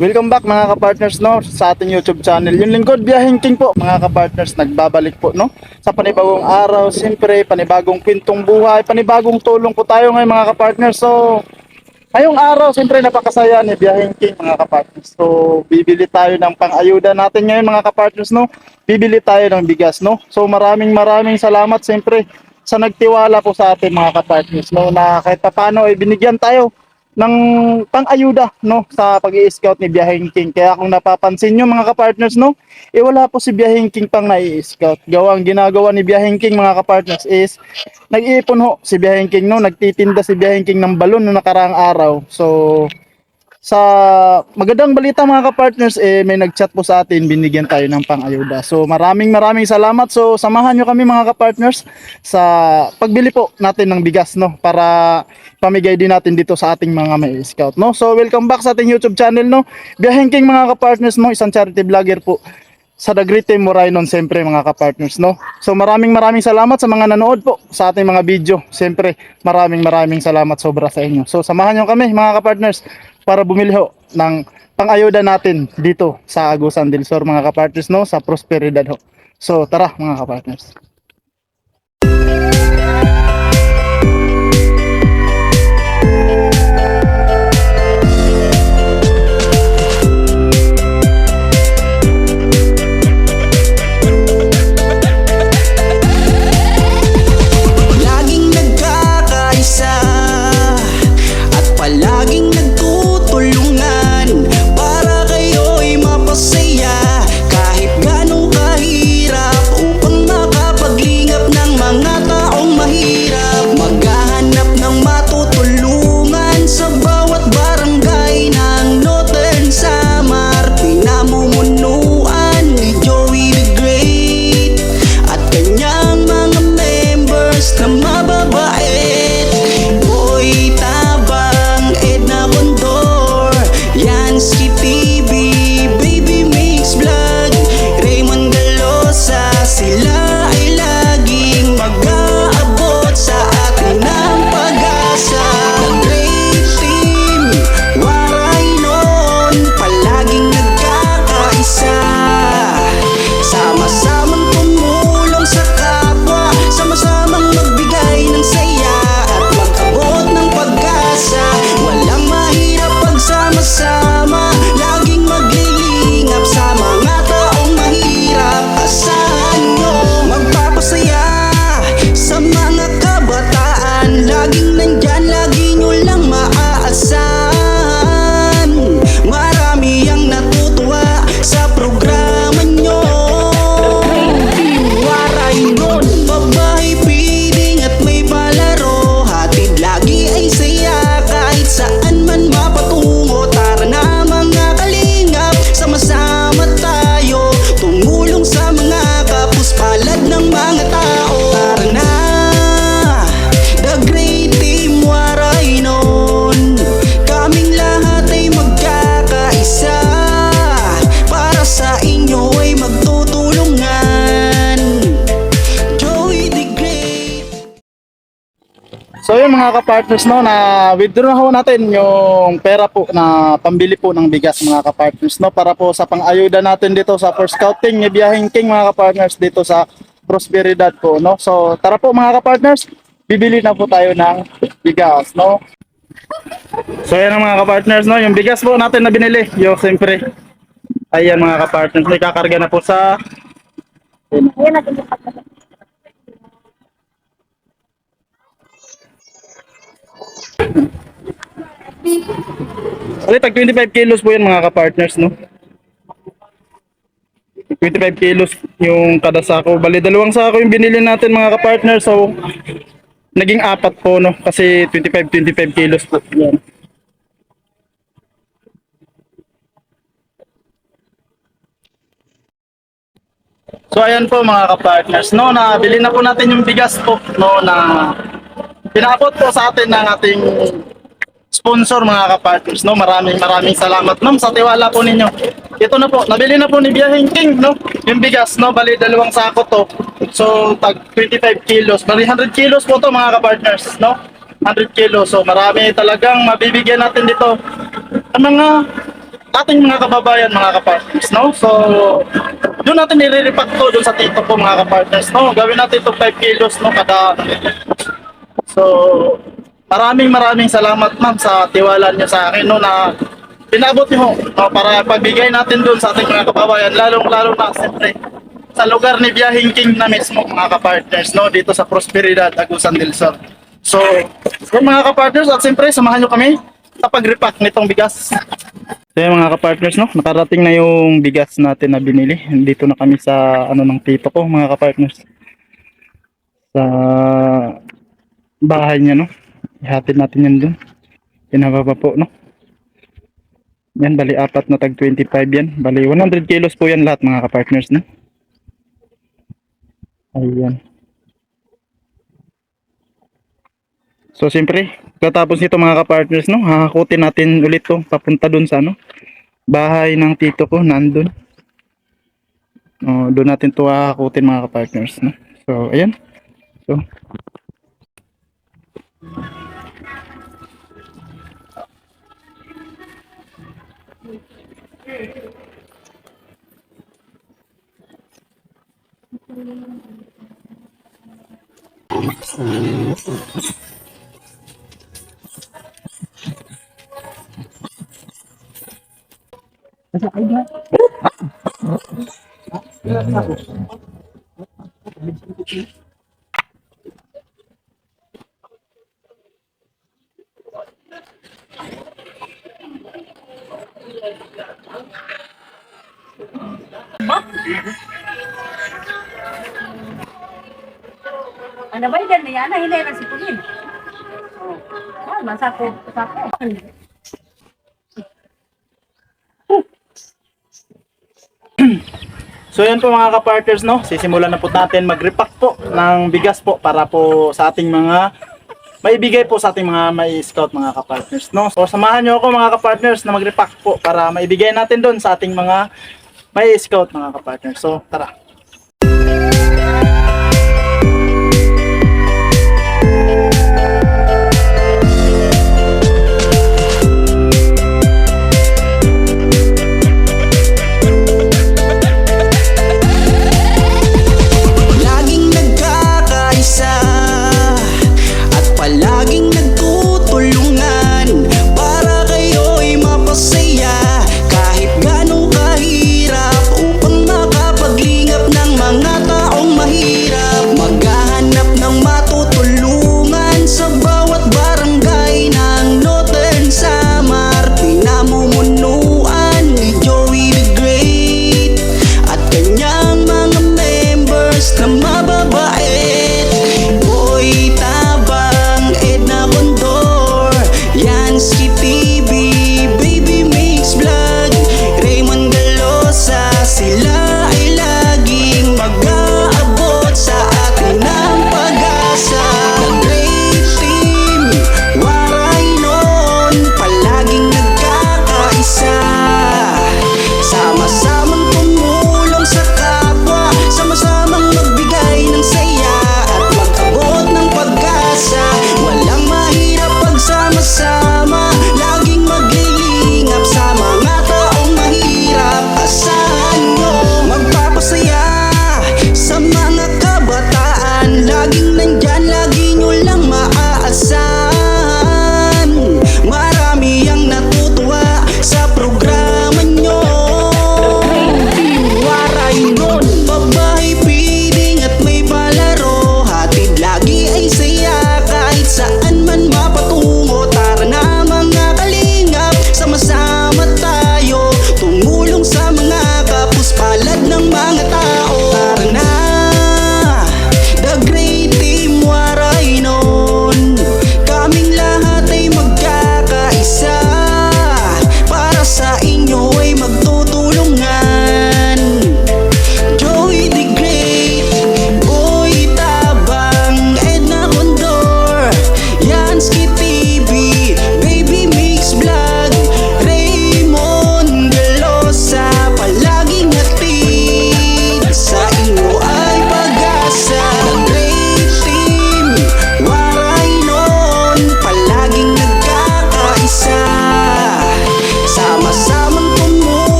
Welcome back mga kapartners no sa ating YouTube channel. Yung lingkod Biyaheng King po mga kapartners, nagbabalik po no sa panibagong araw, siyempre panibagong kwentong buhay, panibagong tulong po tayo ngayon mga kapartners. So ngayong araw siyempre napakasaya ni Biyaheng King mga kapartners. So bibili tayo ng pang-ayuda natin ngayon mga kapartners no. Bibili tayo ng bigas no. So maraming salamat siyempre sa nagtiwala po sa atin mga kapartners no, na kahit paano ay binigyan tayo ng pang-ayuda no sa pag-i-scout ni Biyaheng King. Kaya kung napapansin nyo mga kapartners no, wala po si Biyaheng King pang nai-scout. Gawang ginagawa ni Biyaheng King mga kapartners is nag-iipon ho si Biyaheng King no, nagtitinda si Biyaheng King ng balon no nakaraang araw. So sa magandang balita mga kapartners, may nag-chat po sa atin, binigyan tayo ng pang-ayuda. So maraming salamat. So samahan nyo kami mga kapartners sa pagbili po natin ng bigas no, para pamigay din natin dito sa ating mga may scout no. So welcome back sa ating YouTube channel no, Biyaheng King mga kapartners no, isang charity vlogger po sa The Great Team Morainon siyempre mga kapartners no. So maraming salamat sa mga nanood po sa ating mga video. Siyempre maraming salamat sobra sa inyo. So samahan nyo kami mga kapartners para bumili ho ng pang-ayuda natin dito sa Agusan del Sur mga kapartners no, sa Prosperidad ho. So tara mga kapartners. Laging nagkakaisa at palaging nagtutulungan para kayo'y mapasaya kahit ganong kahirap upang makapaglingap ng mga taong mahirap. Maghahanap ng matutulungan sa bawat barangay ng Northern Samar. Pinamumunuan ni Joey the Great at kanyang mga members na mababait. Boy Tabang, Edna Condor, Yansky TV, Baby Mix Vlog, Raymond Galosa. Sila ay laging mag-aabot sa atin ng pag-asa. The Great Team, waray noon, palaging nagkakaisa. Sama-samang tumulong sa kapwa, sama-samang magbigay ng saya at mag-abot ng pag-asa. Walang mahirap pagsama-sama, laging maglilingap sa mga taong mahirap. Asahan nyo, magpapasaya sa mga kabataan. Laging nandyan, lagi nyo lang maaasahan. Marami ang natutuwa sa programa nyo. Waray nun, babae piling at may palaro. Hatid lagi ay saya kahit saan man mapatungo. Tara na mga kalingap, sama-sama tayo tumulong sa mga kapuspalad ng mga tao. Tara na, The Great Team, waray nun. Kaming lahat ay magkakaisa, para sa inyo ay magtutulungan. Joey the Great. So yun mga kapartners no, na withdraw ho natin yung pera po na pambili po ng bigas mga kapartners no, para po sa pang-ayuda natin dito sa for scouting ni Biyaheng King mga kapartners dito sa Prosperidad po no. So tara po mga kapartners, bibili na po tayo ng bigas no. So yan ang mga kapartners no, yung bigas po natin na binili, yung siyempre ayan mga kapartners, may kakarga na po sa tag 25 kilos po yan mga kapartners no. 25 kilos yung kada sako. Bali dalawang sako yung binili natin mga kapartners. So naging apat po no, kasi 25 kilos po yan. So ayan po mga kapartners no, nabili na po natin yung bigas po no, na pinabot po sa atin ng ating sponsor mga kapartners no. Maraming salamat ma'am sa tiwala po ninyo. Ito na po, nabili na po ni Biyaheng King no, yung bigas no, bali dalawang sako to. So tag 25 kilos, bali 100 kilos po to mga kapartners no. 100 kilos. So marami talagang mabibigyan natin dito ang mga ating mga kababayan, mga kapartners, no? So, doon natin nire-repack to doon sa tito ko, mga kapartners, no? Gawin natin ito 5 kilos, no? Kada. So, maraming salamat, ma'am, sa tiwala niyo sa akin, no? Na pinabot niyo, no? Para pagbigay natin doon sa ating mga kababayan, lalong-lalo na, siyempre, sa lugar ni Biyahing King na mismo, mga kapartners, no? Dito sa Prosperidad, Agusan del Sur. So, mga kapartners, at siyempre, samahan niyo kami sa pag-repack nitong bigas. So yun, mga kapartners, no, nakarating na yung bigas natin na binili. Dito na kami sa ano ng tito ko, mga kapartners. Sa bahay niya, no. Ihatid natin yan dun. Pinababa po, no. Yan, bali apat na tag 25 yan. Bali 100 kilos po yan lahat, mga kapartners, no. Ayan. So siyempre, katapos nito, mga kapartners, no, hahakutin natin ulit to papunta dun sa ano, bahay ng tito ko, nandun. Doon natin to hahakutin, mga kapartners, no. So ayan. So Ano ba yan? May ana, hindi na si Pulin. Oh, masako. So yan po, mga kapartners, no, sisimulan na po natin mag-repack po ng bigas po para po sa ating mga maibigay po sa ating mga may scout, mga kapartners, no. So samahan nyo ako, mga kapartners, na mag-repack po para maibigay natin doon sa ating mga may scout, mga kapartners. So tara. Laging nagkakaisa at palaging nagtutulungan para kayo'y mapasaya kahit ganong kahirap upang makapaglingap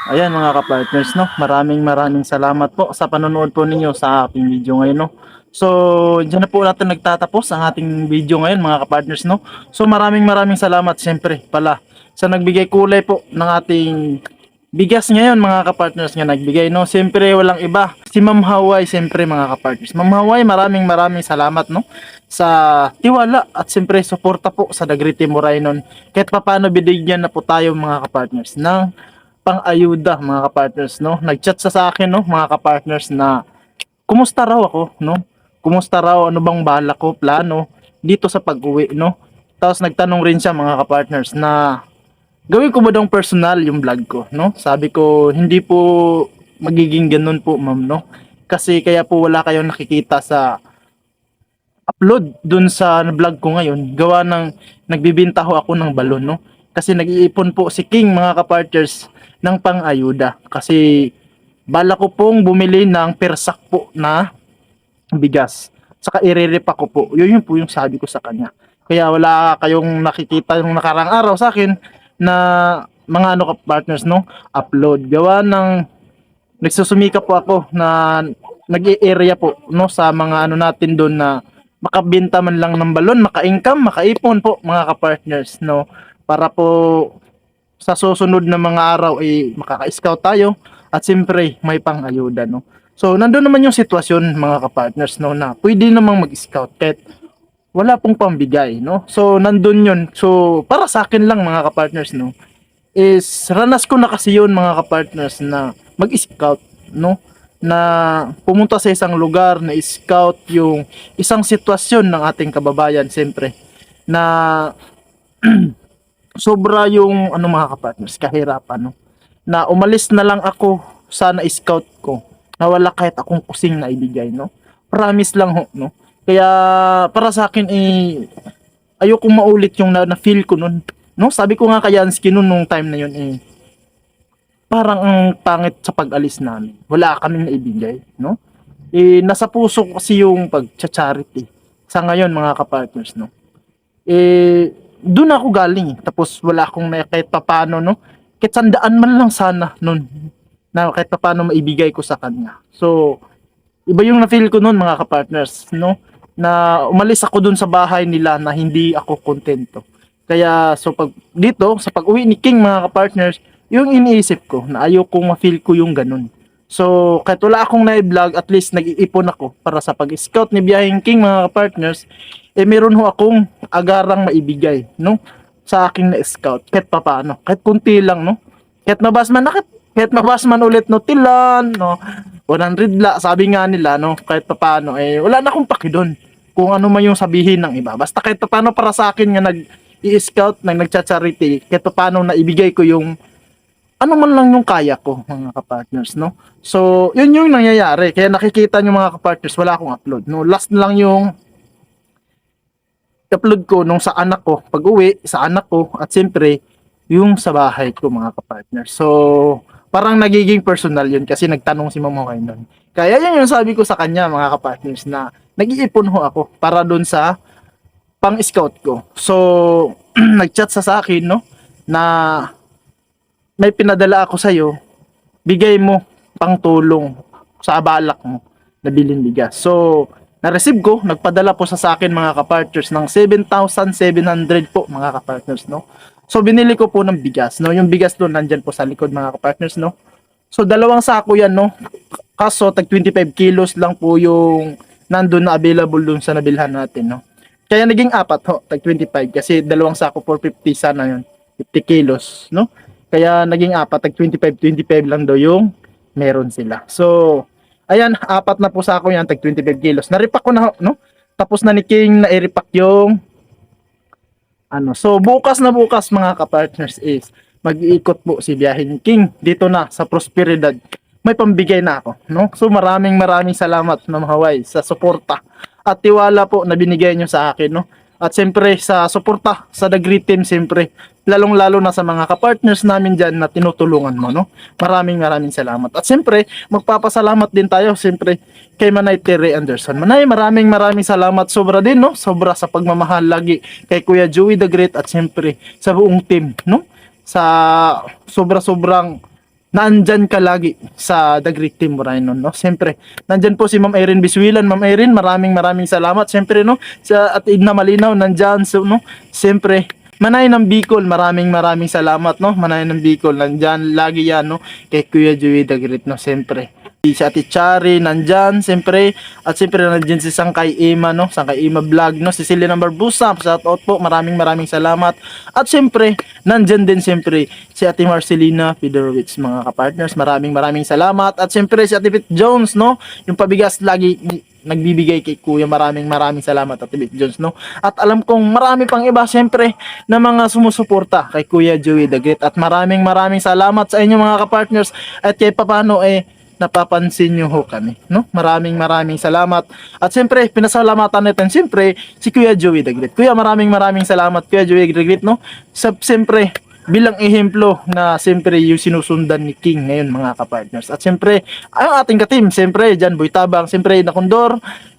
Ayan mga ka-partners, no? Maraming salamat po sa panonood po ninyo sa aking video ngayon, no? So, diyan na po natin nagtatapos ang ating video ngayon mga ka-partners, no? So, maraming salamat siyempre pala sa nagbigay kulay po ng ating bigas ngayon mga ka-partners nga nagbigay, no? Siyempre walang iba, si Ma'am Haway siyempre mga ka-partners. Ma'am Haway, maraming salamat, no? Sa tiwala at siyempre suporta po sa Dagriti Moraynon. Kahit papaano binigyan na po tayo mga ka-partners ng pang-ayuda mga ka-partners, no? Nag-chat sa akin, no, mga ka-partners na kumusta raw ako, no? Kumusta raw, ano bang balak ko, plano dito sa pag-uwi, no? Tapos nagtanong rin siya mga ka-partners na gawin ko ba daw personal yung vlog ko, no? Sabi ko, hindi po magiging ganun po, ma'am, no? Kasi kaya po wala kayong nakikita sa upload dun sa vlog ko ngayon. Gawa ng nagbibinta ho ako ng balon, no? Kasi nag-iipon po si King, mga kapartners, ng pang-ayuda. Kasi bala ko pong bumili ng persak po na bigas. Saka ireripa ko po. Yun po yung sabi ko sa kanya. Kaya wala kayong nakikita yung nakarang araw sa akin na mga ano ka partners, no, upload. Gawa ng nagsusumika po ako na nag-i-area po, no, sa mga ano natin doon na makabenta man lang ng balon, maka-income, makaipon po mga ka-partners, no, para po sa susunod na mga araw makaka-scout tayo at siyempre may pang-ayuda, no. So nandoon naman yung sitwasyon mga ka-partners, no, na pwede namang mag-scout kahit wala pong pambigay, no. So nandun yun. So para sa akin lang mga ka-partners, no, is ranas ko na kasi yun mga ka-partners na mag-scout, no, na pumunta sa isang lugar na scout yung isang sitwasyon ng ating kababayan, siyempre na sobra yung ano mga ka-partners, kahirapan, no, na umalis na lang ako sa na-scout ko na wala kahit akong kusing na ibigay, no. Promise lang ho, no. Kaya para sa akin ayokong maulit yung na-feel ko nun, no. Sabi ko nga kay Yansky nun nung time na yun parang ang pangit sa pag-alis namin. Wala kaming naibigay, no. Nasa puso ko kasi yung pag-charity sa ngayon mga ka-partners, no. Doon ako galing tapos wala akong na kahit papaano, no. Kahit sandaan man lang sana nun na kahit papaano maibigay ko sa kanya. So iba yung na-feel ko nun mga ka-partners, no, na umalis ako dun sa bahay nila na hindi ako kontento. Kaya so pag dito sa pag-uwi ni King mga ka-partners, yung iniisip ko na ayokong ma-feel ko yung ganun. So kahit wala akong na-vlog, at least nag-iipon ako para sa pag-scout ni Biyaheng King mga ka-partners, meron ho akong agarang maibigay, no, sa aking na-scout kahit papaano, kahit kunti lang, no, kahit mabas man ulit no tilan, no, 100 la, sabi nga nila, no, kahit papaano wala na akong paki doon kung ano man yung sabihin ng iba. Basta kahit papaano para sa akin nga nag-i-scout, nag-charity, kahit papaano na ibigay ko yung ano man lang yung kaya ko mga ka-partners, no. So yun yung nangyayari. Kaya nakikita nyo mga ka-partners, wala akong upload, no. Last na lang yung upload ko nung sa anak ko, pag-uwi sa anak ko, at siyempre yung sa bahay ko mga ka-partners. So parang nagiging personal yun kasi nagtanong si Mama Kay nun. Kaya yun yung sabi ko sa kanya mga ka-partners na nag-iipon ho ako para doon sa pang-scout ko. So nag-chat sa akin, no, na may pinadala ako sa'yo, bigay mo pang tulong sa balak mo na bilhin bigas. So na-receive ko, nagpadala po sa akin mga ka-partners ng 7,700 po mga ka-partners, no. So binili ko po ng bigas, no. Yung bigas doon nandyan po sa likod mga ka-partners, no. So 2 sako yan, no. Kaso tag 25 kilos lang po yung nandun na available doon sa nabilhan natin, no. Kaya naging 4 ho, tag 25 kasi 2 sako 450 sana yun, 50 kilos, no. Kaya naging 4, tag 25 lang daw yung meron sila. So ayan, 4 na po sako yan, tag 25 kilos. Naripak ko na ho, no. Tapos na ni King na i-repack yung ano. So bukas mga ka-partners is mag-iikot po si Biyaheng King dito na sa Prosperidad. May pambigay na ako, no. So maraming salamat Ma'am Haway sa suporta at tiwala po na binigay nyo sa akin, no. At siyempre sa suporta sa The Great Team, siyempre lalong-lalo na sa mga ka-partners namin dyan na tinutulungan mo, no. Maraming salamat. At siyempre magpapasalamat din tayo siyempre kay Manay Terry Anderson. Manay, maraming salamat, sobra din, no. Sobra sa pagmamahal lagi kay Kuya Joey the Great at siyempre sa buong team, no. Sa sobrang nandyan ka lagi sa The Great Team Moranon, no? Siyempre, nandyan po si Ma'am Erin Biswilan. Ma'am Erin, maraming salamat. Siyempre, no? Sa at Edna Malinaw, nandyan. So, no? Siyempre, Manay ng Bicol, maraming salamat, no? Manay ng Bicol, nandyan. Lagi yan, no? Kay Kuya Joey The Great, no? Siyempre. Si Ate Chari, nandyan, siyempre. At siyempre, nandyan si Sangkay Ima, no? Sangkay Ima Vlog, no? Si Celine Barbusa, shout out po. Maraming salamat. At siyempre, nandyan din siyempre si Ate Marcelina Fedorowicz, mga kapartners. Maraming salamat. At siyempre, si Ate Pete Jones, no? Yung pabigas lagi nagbibigay kay Kuya. Maraming salamat, Ate Pete Jones, no? At alam kong marami pang iba, siyempre, na mga sumusuporta kay Kuya Joey The Great. At maraming salamat sa inyo, mga kapartners. At kay papano, napapansin nyo ho kami, no? Maraming salamat. At siyempre, pinasalamatan natin siyempre si Kuya Joey The Great. Kuya, maraming salamat, Kuya Joey The Great, no? Siyempre, bilang ehemplo na siyempre yung sinusundan ni King ngayon, mga kapartners. At siyempre, ang ating ka-team, siyempre, Jan Boy Tabang, siyempre, Nakondor,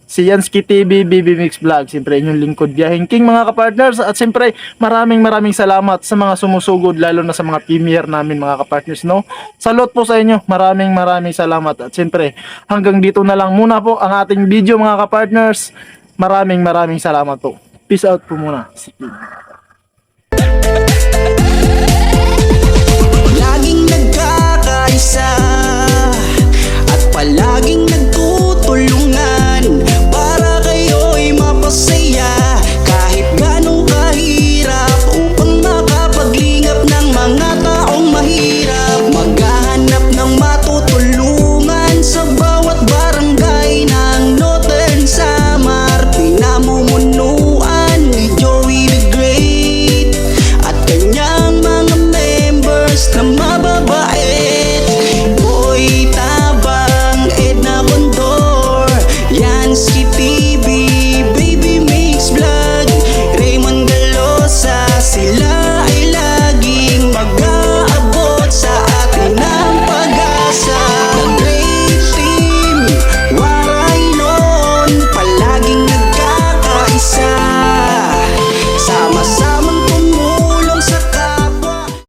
si Yansky TV, BB Mix Vlog, siyempre inyong lingkod Biyaheng King, mga kapartners. At siyempre, maraming salamat sa mga sumusugod, lalo na sa mga premiere namin, mga kapartners, no? Salute po sa inyo, maraming salamat. At siyempre, hanggang dito na lang muna po ang ating video, mga kapartners. Maraming salamat po. Peace out po muna. Si King. Laging nagkakaisa at palagi